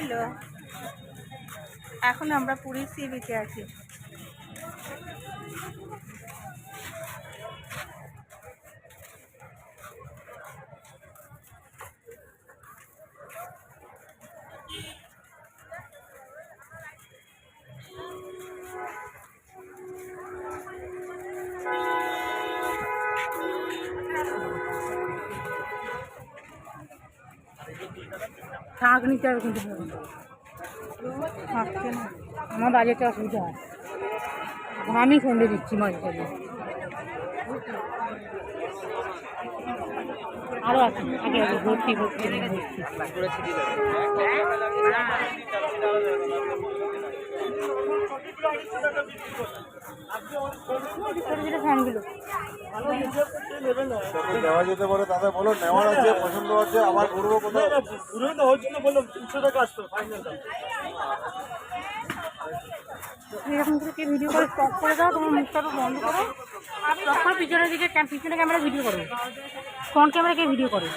হলো। এখন আমরা পুরী সি বিচে আছি। শাক নিতে হবে কিন্তু আমার বাজেটে অসুবিধা হয়। আমি সন্ধে দিচ্ছি মাঝে সাঝে। আরও আছে আগে আগে ভর্তি ভর্তি ফ্যানগুলো দেওয়া যেতে পারে, তাদের বলো নেওয়ার আছে, পছন্দ আছে, আবার ঘুরবো কোথাও। ঘুরবে তো হচ্ছে না, বললো 300 টাকা আসতো ফাইনাল দাম। এরকম করে কে ভিডিও করে স্টপ করে দাও, তোমার মুখটা তো বন্ধ করো, স্টপ করে পিছনের দিকে পিছনে ক্যামেরা ভিডিও করো, ফ্রন্ট ক্যামেরা কে ভিডিও করো।